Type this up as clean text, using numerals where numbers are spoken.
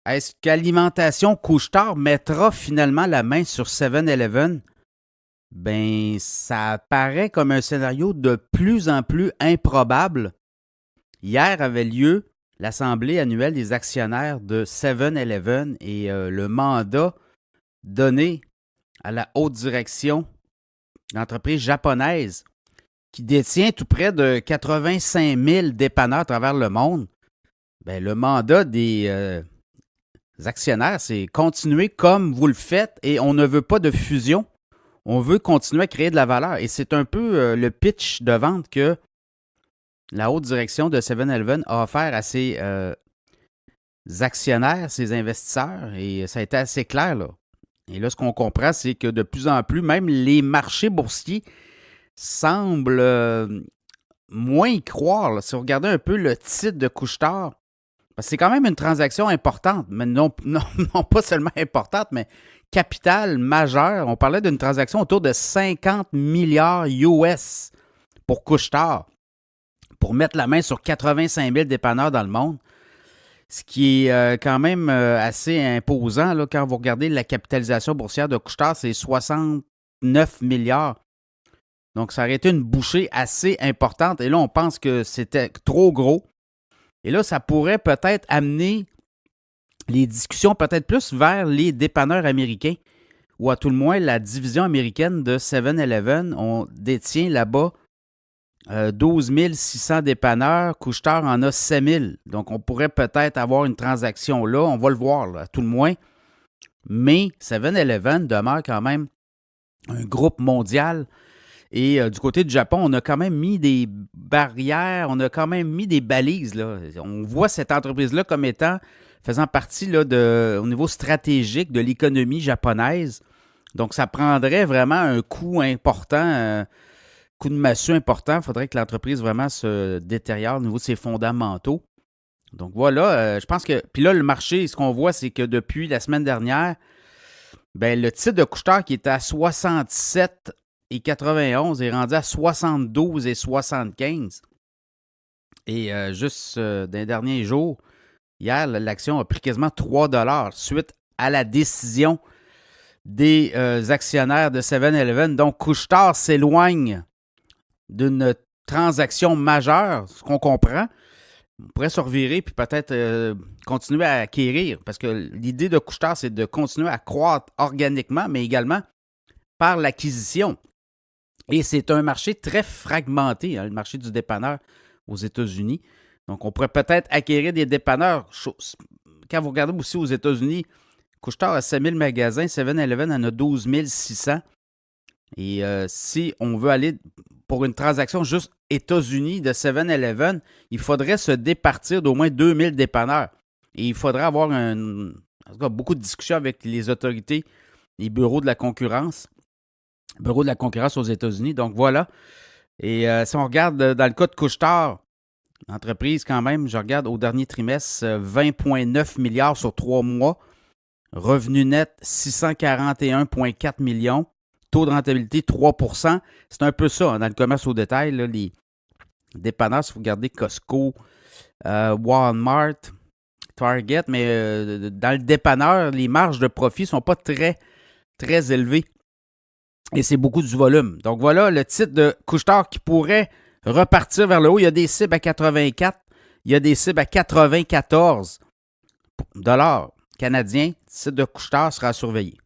est-ce qu'Alimentation Couche-Tard mettra finalement la main sur 7-Eleven? Ben, ça paraît comme un scénario de plus en plus improbable. Hier avait lieu l'Assemblée annuelle des actionnaires de 7-Eleven et le mandat donné à la haute direction de l'entreprise japonaise qui détient tout près de 85 000 dépanneurs à travers le monde. Ben, le mandat des actionnaires, c'est continuer comme vous le faites et on ne veut pas de fusion. On veut continuer à créer de la valeur. Et c'est un peu le pitch de vente que la haute direction de 7-Eleven a offert à ses actionnaires, ses investisseurs. Et ça a été assez clair, là. Et là, ce qu'on comprend, c'est que de plus en plus, même les marchés boursiers semblent moins y croire, là. Si vous regardez un peu le titre de Couche-Tard, parce que c'est quand même une transaction importante, mais non pas seulement importante, mais capitale majeure. On parlait d'une transaction autour de 50 milliards US pour Couche-Tard, pour mettre la main sur 85 000 dépanneurs dans le monde, ce qui est quand même assez imposant là, quand vous regardez la capitalisation boursière de Couche-Tard, c'est 69 milliards. Donc, ça aurait été une bouchée assez importante. Et là, on pense que c'était trop gros. Et là, ça pourrait peut-être amener les discussions peut-être plus vers les dépanneurs américains, ou à tout le moins la division américaine de 7-Eleven. On détient là-bas 12 600 dépanneurs. Couche-Tard en a 7 000. Donc, on pourrait peut-être avoir une transaction là. On va le voir, là, à tout le moins. Mais 7-Eleven demeure quand même un groupe mondial. Et du côté du Japon, on a quand même mis des barrières, on a quand même mis des balises, là. On voit cette entreprise-là comme étant, faisant partie là, au niveau stratégique de l'économie japonaise. Donc, ça prendrait vraiment un coup important, coup de massue important. Il faudrait que l'entreprise vraiment se détériore au niveau de ses fondamentaux. Donc voilà, je pense que... Puis là, le marché, ce qu'on voit, c'est que depuis la semaine dernière, ben, le titre de Couche-Tard qui était à 67,91 est rendu à 72,75. Et juste dans les derniers jours, hier, l'action a pris quasiment 3 suite à la décision des actionnaires de 7-Eleven. Donc, Couche-Tard s'éloigne d'une transaction majeure, ce qu'on comprend. On pourrait se revirer puis peut-être continuer à acquérir, parce que l'idée de Couche-Tard, c'est de continuer à croître organiquement, mais également par l'acquisition. Et c'est un marché très fragmenté, hein, le marché du dépanneur aux États-Unis. Donc, on pourrait peut-être acquérir des dépanneurs. Quand vous regardez aussi aux États-Unis, Couche-Tard a 7 000 magasins, 7-Eleven en a 12 600. Et si on veut aller pour une transaction juste États-Unis de 7-Eleven, il faudrait se départir d'au moins 2 000 dépanneurs. Et il faudrait avoir en tout cas, beaucoup de discussions avec les autorités, les bureaux de la concurrence. Bureau de la concurrence aux États-Unis. Donc voilà. Et si on regarde dans le cas de Couche-Tard, l'entreprise quand même, je regarde au dernier trimestre, 20,9 milliards sur 3 mois. Revenu net, 641,4 millions. Taux de rentabilité, 3 %. C'est un peu ça, hein, dans le commerce au détail. Là, les dépanneurs, si vous regardez Costco, Walmart, Target, mais dans le dépanneur, les marges de profit ne sont pas très, très élevées. Et c'est beaucoup du volume. Donc voilà le titre de Couche-Tard qui pourrait repartir vers le haut. Il y a des cibles à 84. Il y a des cibles à 94 $ canadiens. Le titre de Couche-Tard sera surveillé.